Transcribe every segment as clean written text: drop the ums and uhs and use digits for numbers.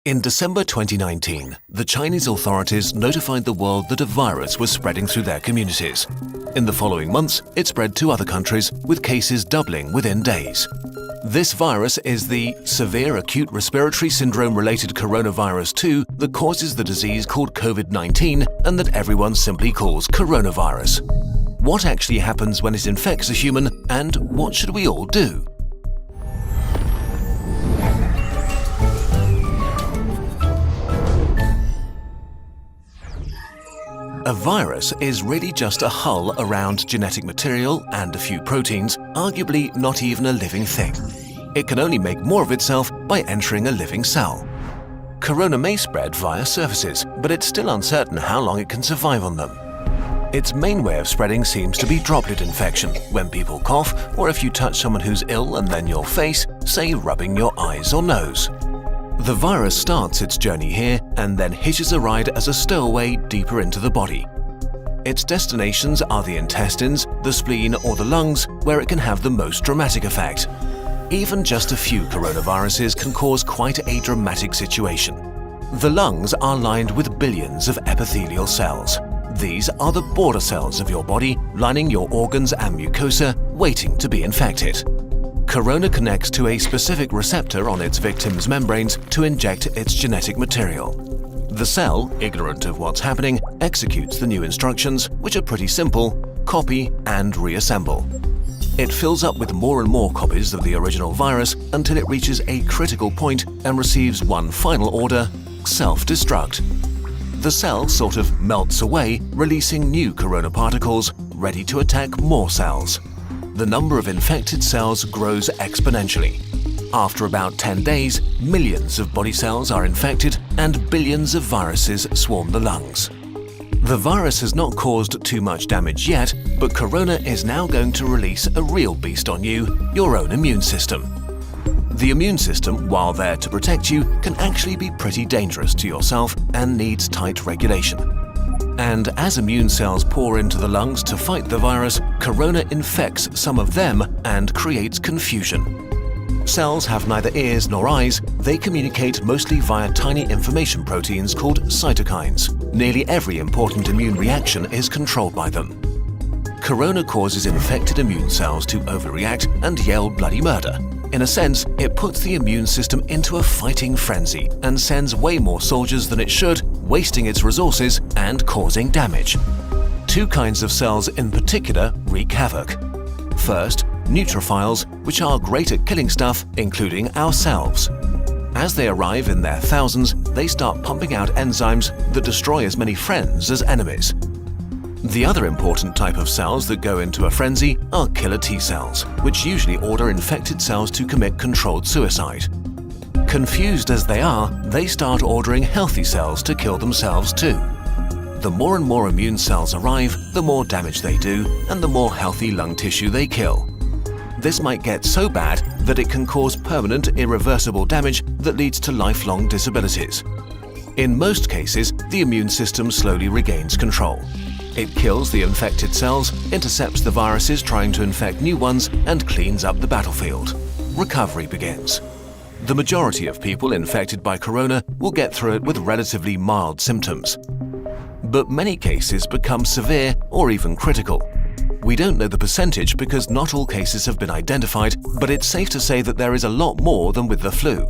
In December 2019, the Chinese authorities notified the world that a virus was spreading through their communities. In the following months, it spread to other countries, with cases doubling within days. This virus is the severe acute respiratory syndrome-related coronavirus 2 that causes the disease called COVID-19 and that everyone simply calls coronavirus. What actually happens when it infects a human, and what should we all do? A virus is really just a hull around genetic material and a few proteins, arguably not even a living thing. It can only make more of itself by entering a living cell. Corona may spread via surfaces, but it's still uncertain how long it can survive on them. Its main way of spreading seems to be droplet infection, when people cough or if you touch someone who's ill and then your face, say rubbing your eyes or nose. The virus starts its journey here and then hitches a ride as a stowaway deeper into the body. Its destinations are the intestines, the spleen or the lungs, where it can have the most dramatic effect. Even just a few coronaviruses can cause quite a dramatic situation. The lungs are lined with billions of epithelial cells. These are the border cells of your body, lining your organs and mucosa, waiting to be infected. Corona connects to a specific receptor on its victim's membranes to inject its genetic material. The cell, ignorant of what's happening, executes the new instructions, which are pretty simple: copy and reassemble. It fills up with more and more copies of the original virus until it reaches a critical point and receives one final order: self-destruct. The cell sort of melts away, releasing new corona particles, ready to attack more cells. The number of infected cells grows exponentially. After about 10 days, millions of body cells are infected and billions of viruses swarm the lungs. The virus has not caused too much damage yet, but corona is now going to release a real beast on you, your own immune system. The immune system, while there to protect you, can actually be pretty dangerous to yourself and needs tight regulation. And as immune cells pour into the lungs to fight the virus, corona infects some of them and creates confusion. Cells have neither ears nor eyes. They communicate mostly via tiny information proteins called cytokines. Nearly every important immune reaction is controlled by them. Corona causes infected immune cells to overreact and yell bloody murder. In a sense, it puts the immune system into a fighting frenzy and sends way more soldiers than it should, wasting its resources and causing damage. Two kinds of cells in particular wreak havoc. First, neutrophils, which are great at killing stuff, including ourselves. As they arrive in their thousands, they start pumping out enzymes that destroy as many friends as enemies. The other important type of cells that go into a frenzy are killer T cells, which usually order infected cells to commit controlled suicide. Confused as they are, they start ordering healthy cells to kill themselves too. The more and more immune cells arrive, the more damage they do, and the more healthy lung tissue they kill. This might get so bad that it can cause permanent, irreversible damage that leads to lifelong disabilities. In most cases, the immune system slowly regains control. It kills the infected cells, intercepts the viruses trying to infect new ones, and cleans up the battlefield. Recovery begins. The majority of people infected by corona will get through it with relatively mild symptoms. But many cases become severe or even critical. We don't know the percentage because not all cases have been identified, but it's safe to say that there is a lot more than with the flu.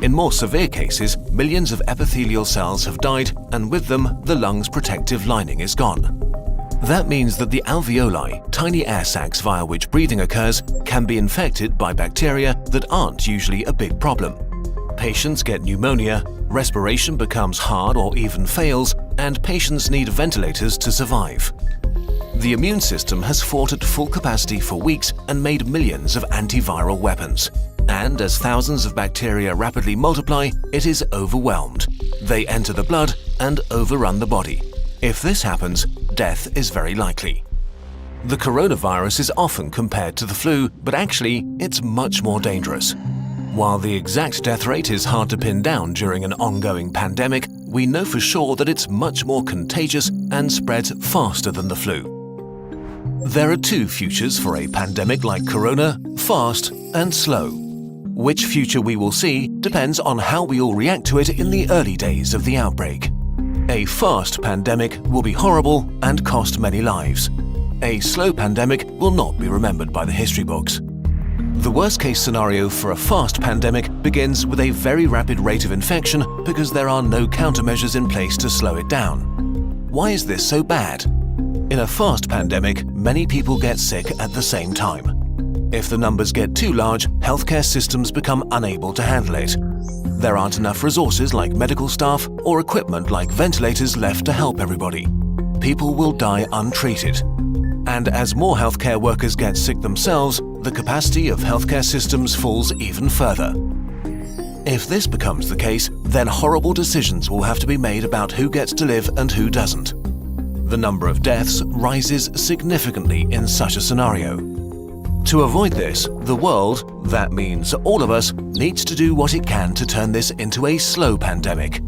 In more severe cases, millions of epithelial cells have died, and with them, the lung's protective lining is gone. That means that the alveoli, tiny air sacs via which breathing occurs, can be infected by bacteria that aren't usually a big problem. Patients get pneumonia, respiration becomes hard or even fails, and patients need ventilators to survive. The immune system has fought at full capacity for weeks and made millions of antiviral weapons. And as thousands of bacteria rapidly multiply, it is overwhelmed. They enter the blood and overrun the body. If this happens, death is very likely. The coronavirus is often compared to the flu, but actually, it's much more dangerous. While the exact death rate is hard to pin down during an ongoing pandemic, we know for sure that it's much more contagious and spreads faster than the flu. There are two futures for a pandemic like corona: fast and slow. Which future we will see depends on how we all react to it in the early days of the outbreak. A fast pandemic will be horrible and cost many lives. A slow pandemic will not be remembered by the history books. The worst-case scenario for a fast pandemic begins with a very rapid rate of infection because there are no countermeasures in place to slow it down. Why is this so bad? In a fast pandemic, many people get sick at the same time. If the numbers get too large, healthcare systems become unable to handle it. There aren't enough resources like medical staff or equipment like ventilators left to help everybody. People will die untreated. And as more healthcare workers get sick themselves, the capacity of healthcare systems falls even further. If this becomes the case, then horrible decisions will have to be made about who gets to live and who doesn't. The number of deaths rises significantly in such a scenario. To avoid this, the world, that means all of us, needs to do what it can to turn this into a slow pandemic.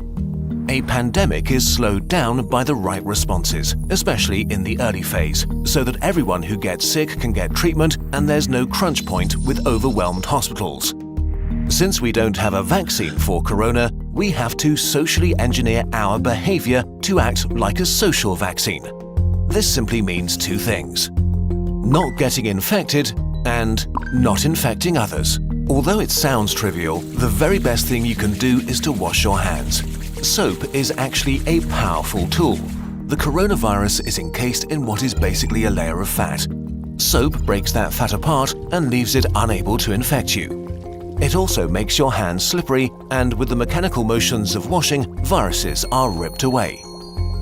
A pandemic is slowed down by the right responses, especially in the early phase, so that everyone who gets sick can get treatment and there's no crunch point with overwhelmed hospitals. Since we don't have a vaccine for corona, we have to socially engineer our behavior to act like a social vaccine. This simply means two things: not getting infected and not infecting others. Although it sounds trivial, the very best thing you can do is to wash your hands. Soap is actually a powerful tool. The coronavirus is encased in what is basically a layer of fat. Soap breaks that fat apart and leaves it unable to infect you. It also makes your hands slippery, and with the mechanical motions of washing, viruses are ripped away.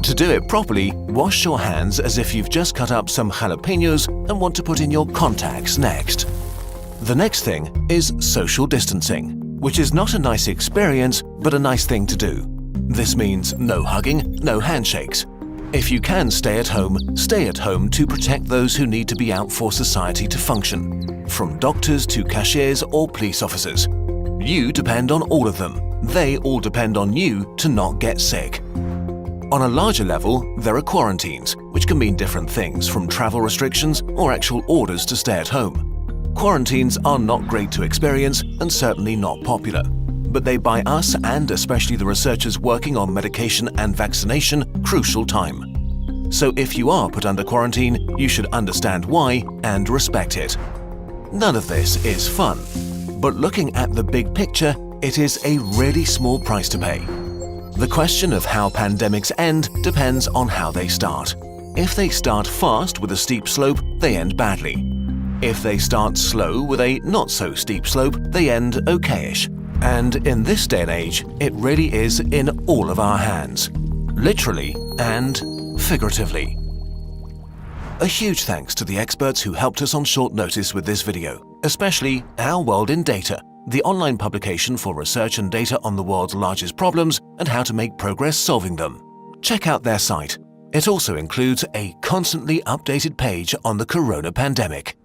To do it properly, wash your hands as if you've just cut up some jalapenos and want to put in your contacts next. The next thing is social distancing, which is not a nice experience, but a nice thing to do. This means no hugging, no handshakes. If you can stay at home to protect those who need to be out for society to function, from doctors to cashiers or police officers. You depend on all of them. They all depend on you to not get sick. On a larger level, there are quarantines, which can mean different things, from travel restrictions or actual orders to stay at home. Quarantines are not great to experience and certainly not popular, but they buy us, and especially the researchers working on medication and vaccination, crucial time. So if you are put under quarantine, you should understand why and respect it. None of this is fun, but looking at the big picture, it is a really small price to pay. The question of how pandemics end depends on how they start. If they start fast with a steep slope, they end badly. If they start slow with a not-so-steep slope, they end okayish. And in this day and age, it really is in all of our hands, literally and figuratively. A huge thanks to the experts who helped us on short notice with this video, especially Our World in Data, the online publication for research and data on the world's largest problems and how to make progress solving them. Check out their site. It also includes a constantly updated page on the corona pandemic.